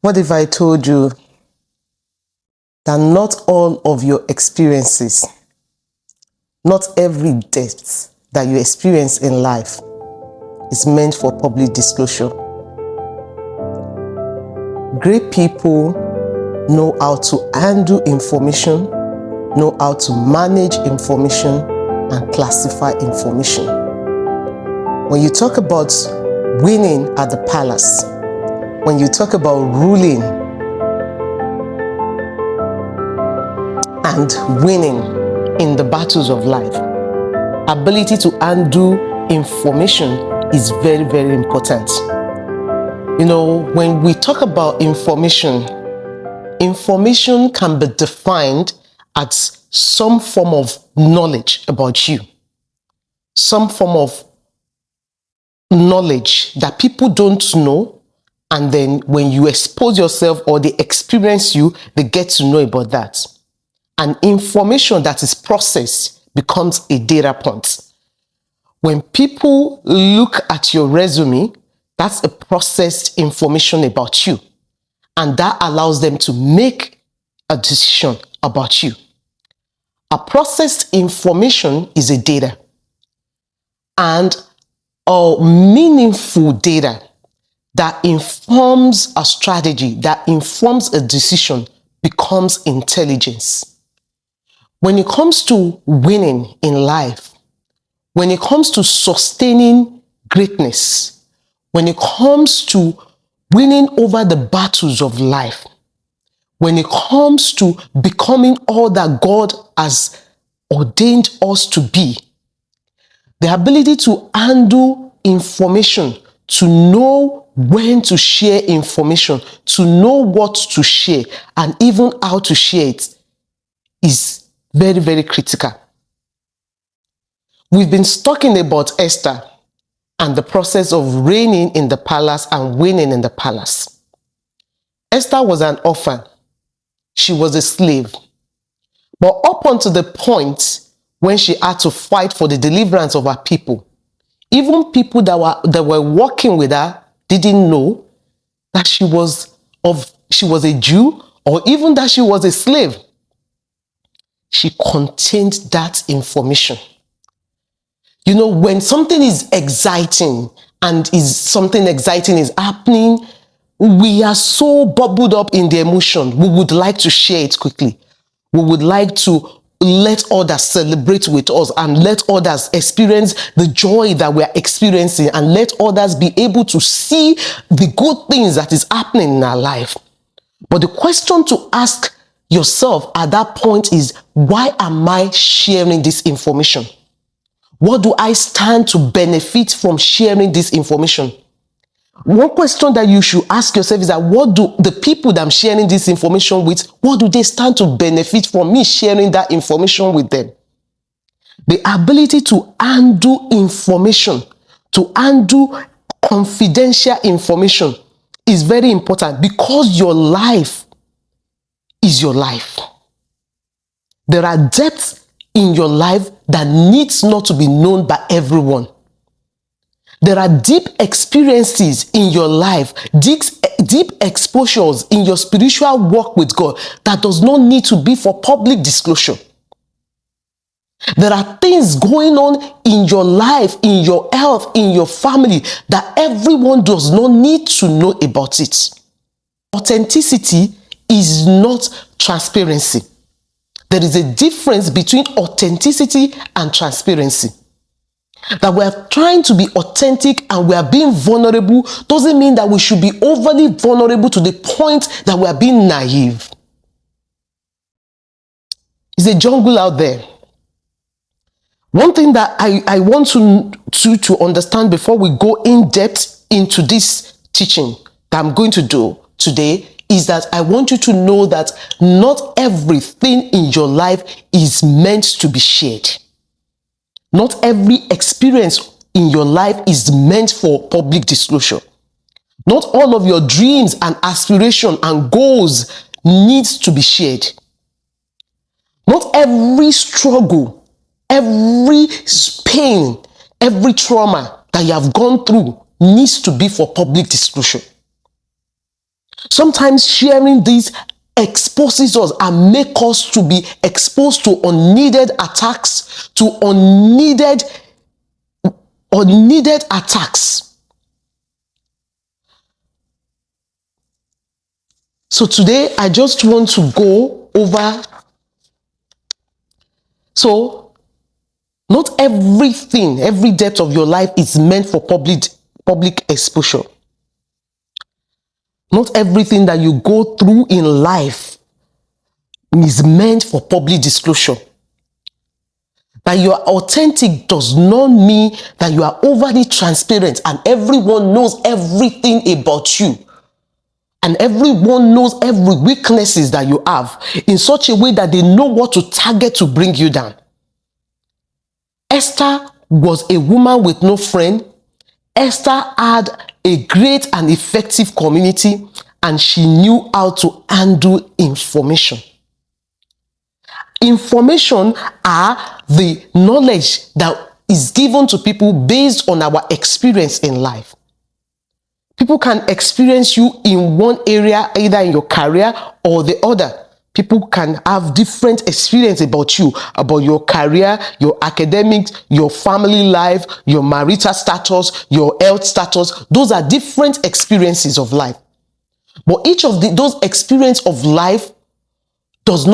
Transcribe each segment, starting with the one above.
What if I told you that not all of your experiences, not every depth that you experience in life is meant for public disclosure? Great people know how to handle information, know how to manage information, and classify information. When you talk about winning at the palace, when you talk about ruling and winning in the battles of life, ability to handle information is very, very important. You know, when we talk about information can be defined as some form of knowledge about you, some form of knowledge that people don't know, and then when you expose yourself or they experience you, they get to know about that. And information that is processed becomes a data point. When people look at your resume, that's a processed information about you. And that allows them to make a decision about you. A processed information is a data. And a meaningful data that informs a strategy, that informs a decision, becomes intelligence. When it comes to winning in life, when it comes to sustaining greatness, when it comes to winning over the battles of life, when it comes to becoming all that God has ordained us to be, the ability to handle information, to know when to share information, to know what to share, and even how to share it is very, very critical. We've been talking about Esther and the process of reigning in the palace and winning in the palace. Esther was an orphan. She was a slave. But up until the point when she had to fight for the deliverance of her people, even people that were working with her didn't know that she was a Jew, or even that she was a slave. She contained that information. You know, when something is exciting and something exciting is happening, we are so bubbled up in the emotion. We would like to share it quickly. We would like to let others celebrate with us and let others experience the joy that we are experiencing, and let others be able to see the good things that is happening in our life. But the question to ask yourself at that point is, why am I sharing this information? What do I stand to benefit from sharing this information? One question that you should ask yourself is that, what do the people that I'm sharing this information with, what do they stand to benefit from me sharing that information with them? The ability to handle information, to handle confidential information is very important, because your life is your life. There are depths in your life that needs not to be known by everyone. There are deep experiences in your life, deep exposures in your spiritual walk with God that does not need to be for public disclosure. There are things going on in your life, in your health, in your family, that everyone does not need to know about it. Authenticity is not transparency. There is a difference between authenticity and transparency. That we are trying to be authentic and we are being vulnerable doesn't mean that we should be overly vulnerable to the point that we are being naive. It's a jungle out there. One thing that I want to understand before we go in depth into this teaching that I'm going to do today is that I want you to know that not everything in your life is meant to be shared. Not every experience in your life is meant for public disclosure. Not all of your dreams and aspirations and goals needs to be shared. Not every struggle, every pain, every trauma that you have gone through needs to be for public disclosure. Sometimes sharing this exposes us and make us to be exposed to unneeded attacks, to unneeded attacks. So today I just want to go over. So not everything, every depth of your life is meant for public exposure. Not everything that you go through in life is meant for public disclosure. That you are authentic does not mean that you are overly transparent and everyone knows everything about you. And everyone knows every weaknesses that you have in such a way that they know what to target to bring you down. Esther was a woman with no friend. Esther had a great and effective community, and she knew how to handle information. Information are the knowledge that is given to people based on our experience in life. People can experience you in one area, either in your career or the other. People can have different experience about you, about your career, your academics, your family life, your marital status, your health status. Those are different experiences of life. But each of those experiences of life is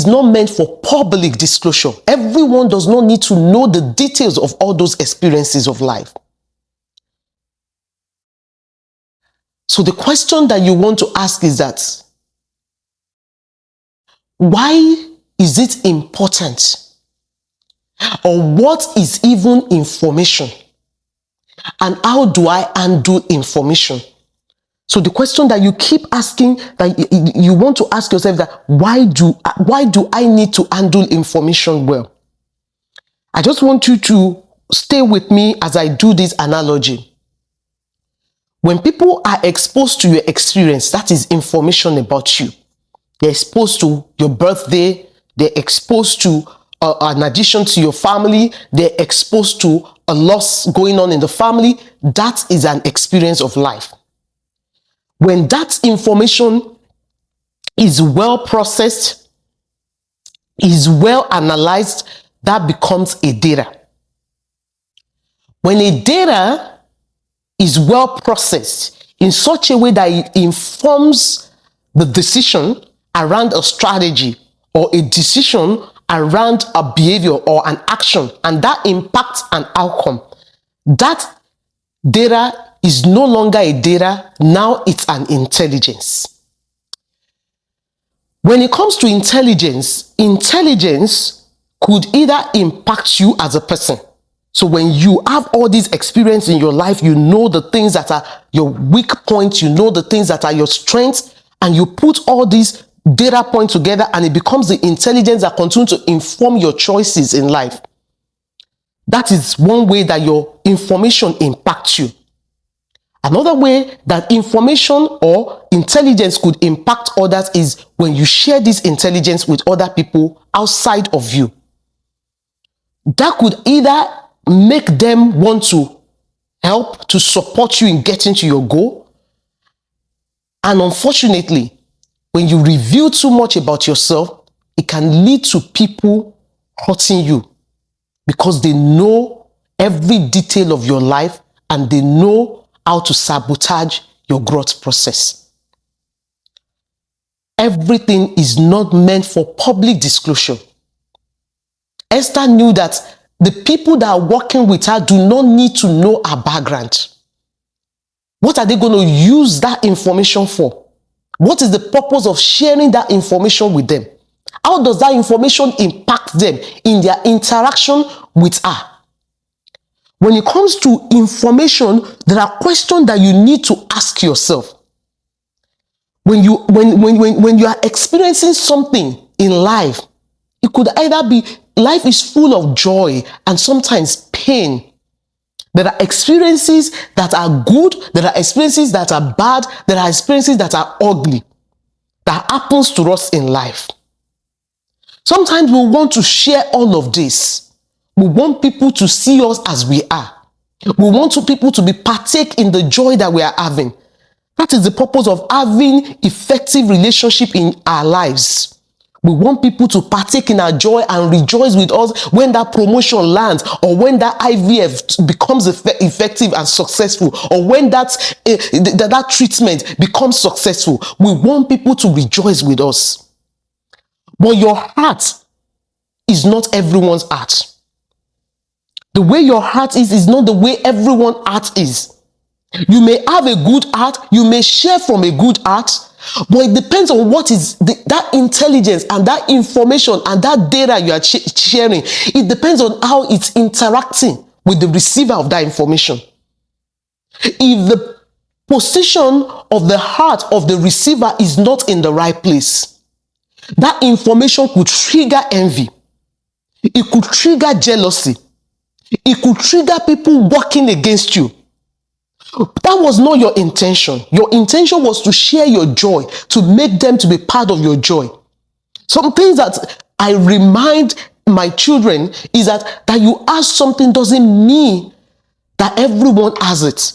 not meant for public disclosure. Everyone does not need to know the details of all those experiences of life. So the question that you want to ask is that, why is it important? Or what is even information? And how do I handle information? So the question that you keep asking, that you want to ask yourself, that why do I need to handle information well? I just want you to stay with me as I do this analogy. When people are exposed to your experience, that is information about you. They're exposed to your birthday. They're exposed to an addition to your family. They're exposed to a loss going on in the family. That is an experience of life. When that information is well processed, is well analyzed, that becomes a data. When a data is well processed in such a way that it informs the decision around a strategy or a decision around a behavior or an action, and that impacts an outcome, that data is no longer a data, now it's an intelligence. When it comes to intelligence, intelligence could either impact you as a person. So when you have all these experience in your life, you know the things that are your weak points, you know the things that are your strengths, and you put all these data points together and it becomes the intelligence that continues to inform your choices in life. That is one way that your information impacts you. Another way that information or intelligence could impact others is when you share this intelligence with other people outside of you. That could either make them want to help, to support you in getting to your goal. And unfortunately, when you reveal too much about yourself, it can lead to people hurting you because they know every detail of your life and they know how to sabotage your growth process. Everything is not meant for public disclosure. Esther knew that the people that are working with her do not need to know her background. What are they going to use that information for? What is the purpose of sharing that information with them? How does that information impact them in their interaction with her? When it comes to information, there are questions that you need to ask yourself. When you are experiencing something in life, it could either be life is full of joy and sometimes pain. There are experiences that are good, there are experiences that are bad, there are experiences that are ugly that happens to us in life. Sometimes we want to share all of this. We want people to see us as we are. We want people to be partake in the joy that we are having. That is the purpose of having effective relationship in our lives. We want people to partake in our joy and rejoice with us when that promotion lands, or when that IVF becomes effective and successful, or when that treatment becomes successful. We want people to rejoice with us. But your heart is not everyone's heart. The way your heart is not the way everyone's heart is. You may have a good heart, you may share from a good heart, but it depends on what is that intelligence and that information and that data you are sharing. It depends on how it's interacting with the receiver of that information. If the position of the heart of the receiver is not in the right place, that information could trigger envy. It could trigger jealousy. It could trigger people working against you. That was not your intention. Your intention was to share your joy, to make them to be part of your joy. Some things that I remind my children is that you ask something doesn't mean that everyone has it.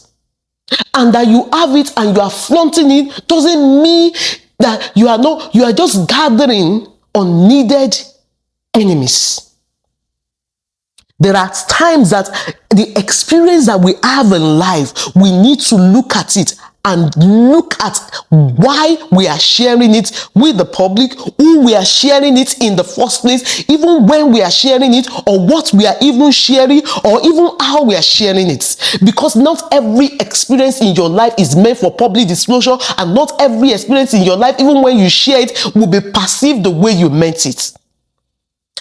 And that you have it and you are flaunting it doesn't mean that you are just gathering unneeded enemies. There are times that the experience that we have in life, we need to look at it and look at why we are sharing it with the public, who we are sharing it in the first place, even when we are sharing it, or what we are even sharing, or even how we are sharing it. Because not every experience in your life is meant for public disclosure, and not every experience in your life, even when you share it, will be perceived the way you meant it.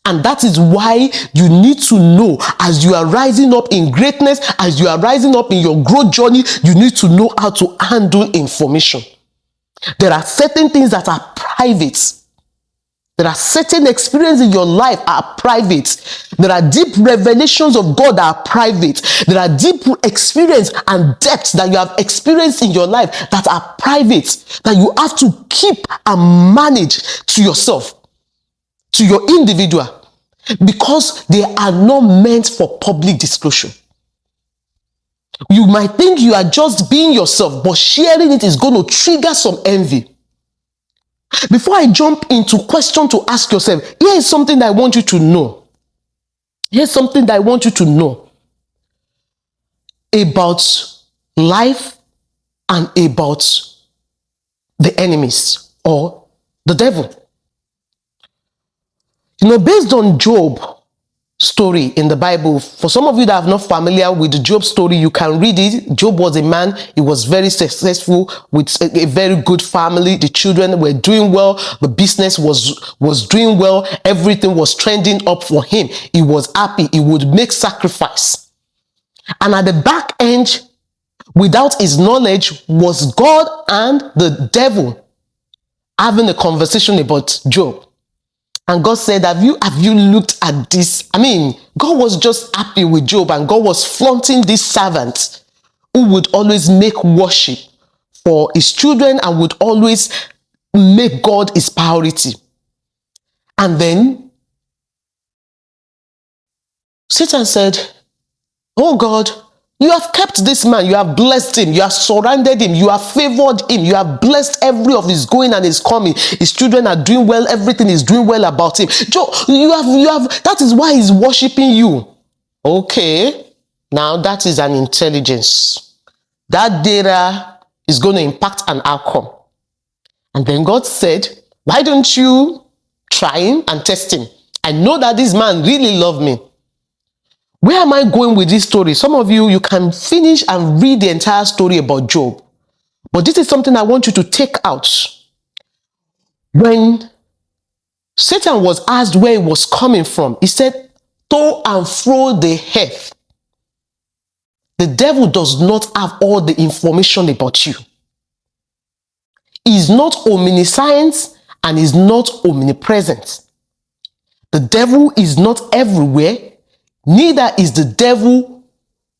And that is why you need to know, as you are rising up in greatness, as you are rising up in your growth journey, you need to know how to handle information. There are certain things that are private. There are certain experiences in your life are private. There are deep revelations of God that are private. There are deep experience and depths that you have experienced in your life that are private, that you have to keep and manage to yourself, to your individual, because they are not meant for public disclosure. You might think you are just being yourself, but sharing it is going to trigger some envy. Before I jump into question to ask yourself, here is something that I want you to know. Here's something that I want you to know about life and about the enemies or the devil. Based on Job story in the Bible, for some of you that are not familiar with the Job story, you can read it. Job was a man, he was very successful with a very good family. The children were doing well, the business was doing well, everything was trending up for him. He was happy, he would make sacrifice. And at the back end, without his knowledge, was God and the devil having a conversation about Job. And God said, have you looked at this? God was just happy with Job, and God was flaunting this servant who would always make worship for his children and would always make God his priority. And then Satan said, oh God, you have kept this man, you have blessed him, you have surrounded him, you have favored him, you have blessed every of his going and his coming. His children are doing well, everything is doing well about him. Joe, you have, that is why he's worshiping you. Okay, now that is an intelligence. That data is going to impact an outcome. And then God said, why don't you try him and test him? I know that this man really loved me. Where am I going with this story? Some of you can finish and read the entire story about Job. But this is something I want you to take out. When Satan was asked where he was coming from, he said, to and fro the earth. The devil does not have all the information about you. He is not omniscient and is not omnipresent. The devil is not everywhere. Neither is the devil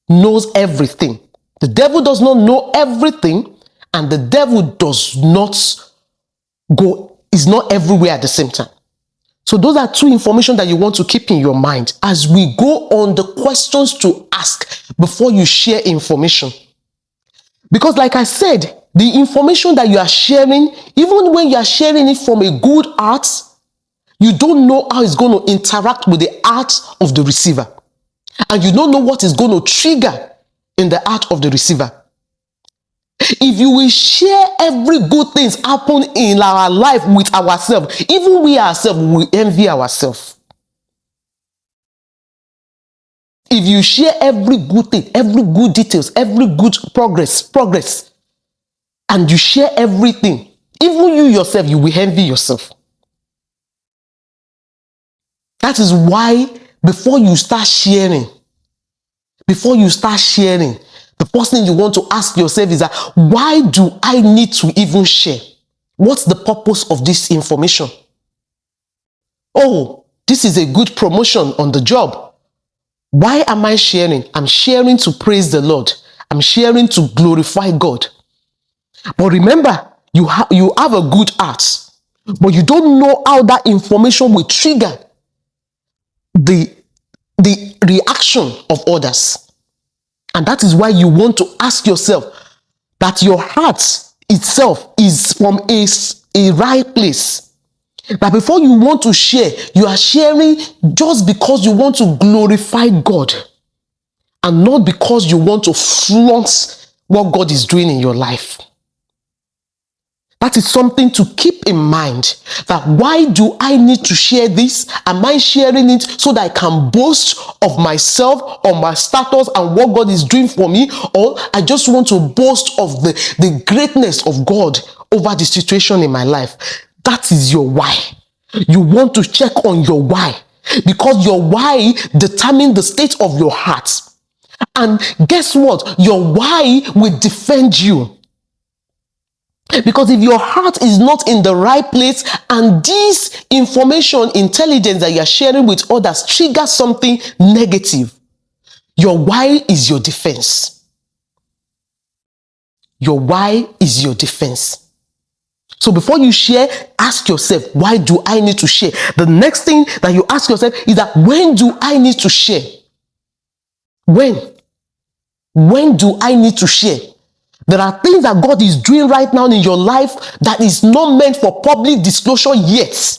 knows everything. The devil does not know everything, and the devil is not everywhere at the same time. So those are two information that you want to keep in your mind as we go on the questions to ask before you share information. Because like I said, The information that you are sharing, even when you are sharing it from a good heart, you don't know how it's going to interact with the heart of the receiver. And you don't know what is going to trigger in the heart of the receiver. If you will share every good things happen in our life with ourselves, even we ourselves will envy ourselves. If you share every good thing, every good details, every good progress, and you share everything, even you yourself, you will envy yourself. That is why before you start sharing, the first thing you want to ask yourself is that, why do I need to even share? What's the purpose of this information? Oh, this is a good promotion on the job. Why am I sharing? I'm sharing to praise the Lord. I'm sharing to glorify God. But remember, you have a good heart, but you don't know how that information will trigger the reaction of others. And that is why you want to ask yourself that your heart itself is from a right place. That before you want to share, you are sharing just because you want to glorify God and not because you want to flaunt what God is doing in your life. That is something to keep in mind, that why do I need to share this? Am I sharing it so that I can boast of myself or my status and what God is doing for me? Or I just want to boast of the greatness of God over the situation in my life? That is your why. You want to check on your why, because your why determines the state of your heart. And guess what? Your why will defend you. Because if your heart is not in the right place and this information, intelligence that you are sharing with others triggers something negative, your why is your defense. Your why is your defense. So before you share, ask yourself, why do I need to share? The next thing that you ask yourself is that, when do I need to share? When do I need to share? There are things that God is doing right now in your life that is not meant for public disclosure yet,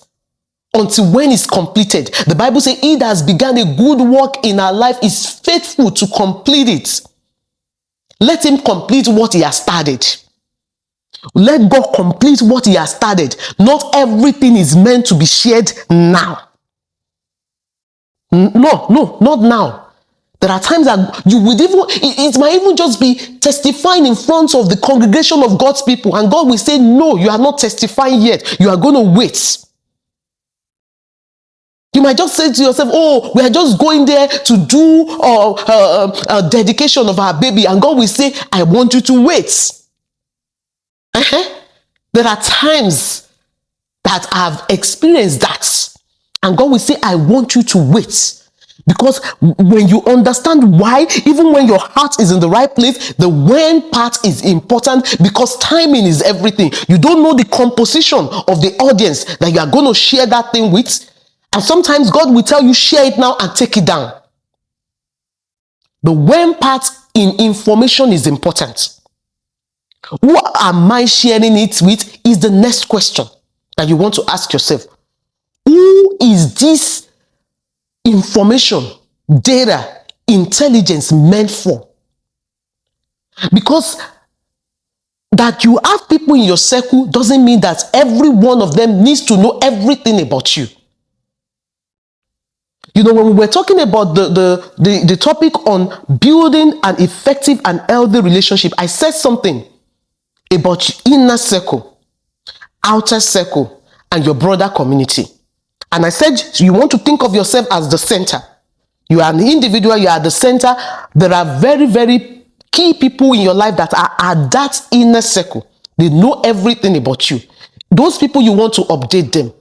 until when it's completed. The Bible says, he that has begun a good work in our life is faithful to complete it. Let him complete what he has started. Let God complete what he has started. Not everything is meant to be shared now. No, not now. There are times that you would even, it might even just be testifying in front of the congregation of God's people, and God will say, no, you are not testifying yet. You are going to wait. You might just say to yourself, oh, we are just going there to do a dedication of our baby, and God will say, I want you to wait. There are times that I've experienced that, and God will say, I want you to wait. Because when you understand why, even when your heart is in the right place, the when part is important, because timing is everything. You don't know the composition of the audience that you are going to share that thing with. And sometimes God will tell you, share it now and take it down. The when part in information is important. Who am I sharing it with is the next question that you want to ask yourself. Who is this information, data, intelligence meant for? Because that you have people in your circle doesn't mean that every one of them needs to know everything about you. You know, when we were talking about the topic on building an effective and healthy relationship, I said something about inner circle, outer circle, and your broader community. And I said, you want to think of yourself as the center. You are an individual, you are the center. There are very, very key people in your life that are at that inner circle. They know everything about you. Those people, you want to update them.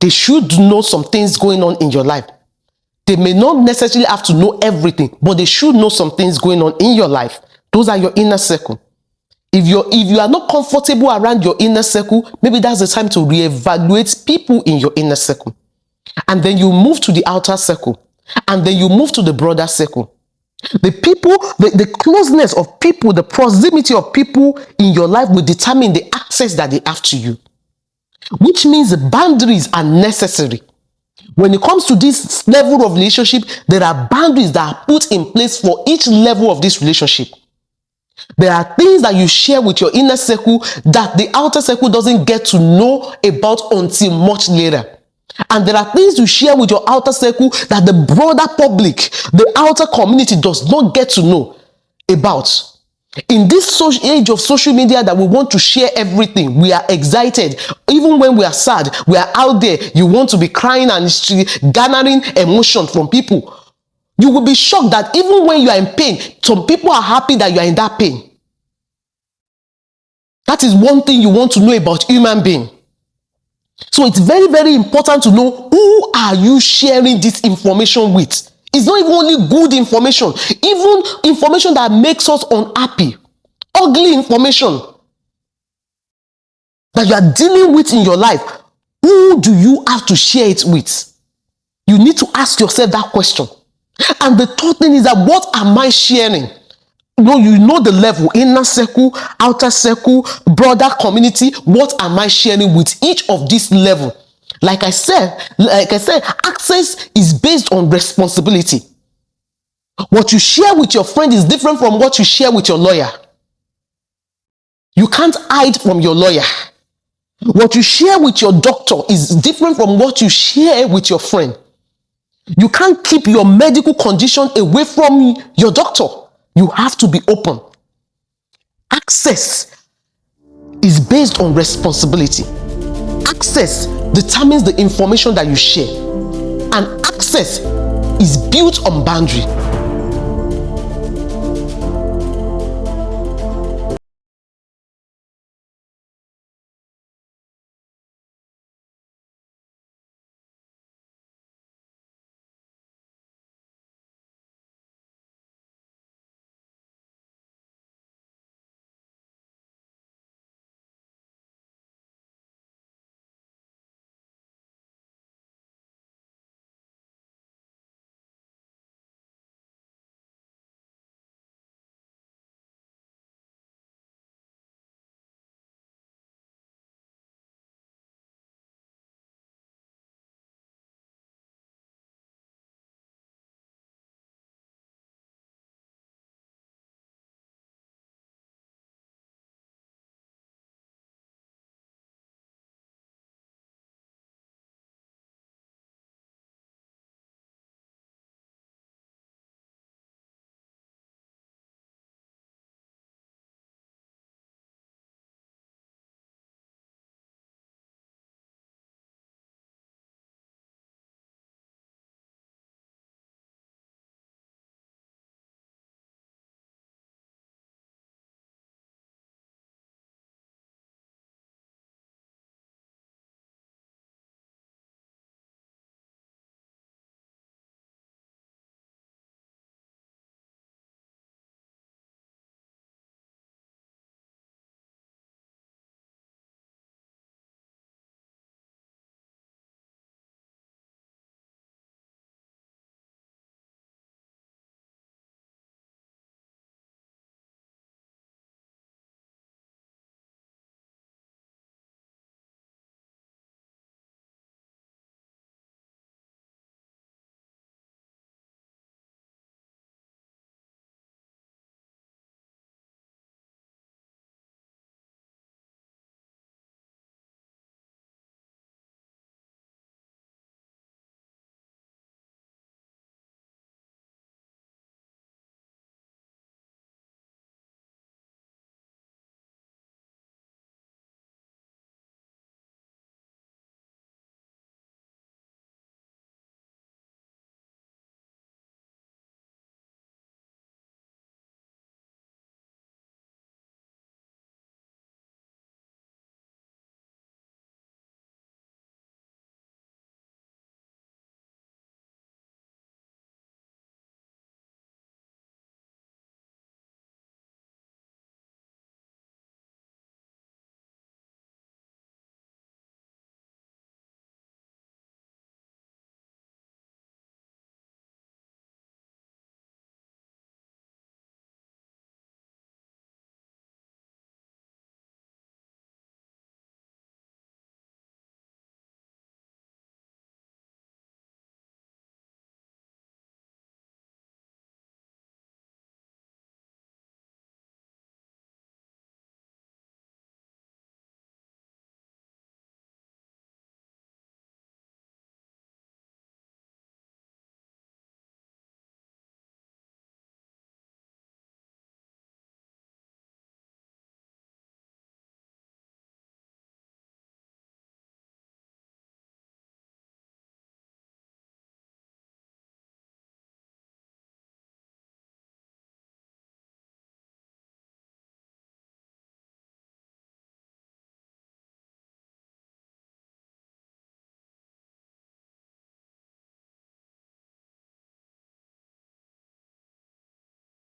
They should know some things going on in your life. They may not necessarily have to know everything, but they should know some things going on in your life. Those are your inner circle. If you are not comfortable around your inner circle, maybe that's the time to reevaluate people in your inner circle. And then you move to the outer circle. And then you move to the broader circle. The people, the closeness of people, the proximity of people in your life will determine the access that they have to you, which means the boundaries are necessary. When it comes to this level of relationship, there are boundaries that are put in place for each level of this relationship. There are things that you share with your inner circle that the outer circle doesn't get to know about until much later. And there are things you share with your outer circle that the broader public, the outer community does not get to know about. In this age of social media that we want to share everything, we are excited. Even when we are sad, we are out there. You want to be crying and garnering emotion from people. You will be shocked that even when you are in pain, some people are happy that you are in that pain. That is one thing you want to know about human being. So it's very, very important to know who are you sharing this information with. It's not even only good information, even information that makes us unhappy, ugly information that you are dealing with in your life. Who do you have to share it with? You need to ask yourself that question. And the third thing is that, what am I sharing? You know the level, inner circle, outer circle, broader community. What am I sharing with each of these level? Like I said, access is based on responsibility. What you share with your friend is different from what you share with your lawyer. You can't hide from your lawyer. What you share with your doctor is different from what you share with your friend. You can't keep your medical condition away from your doctor. You have to be open. Access is based on responsibility. Access determines the information that you share. And access is built on boundary.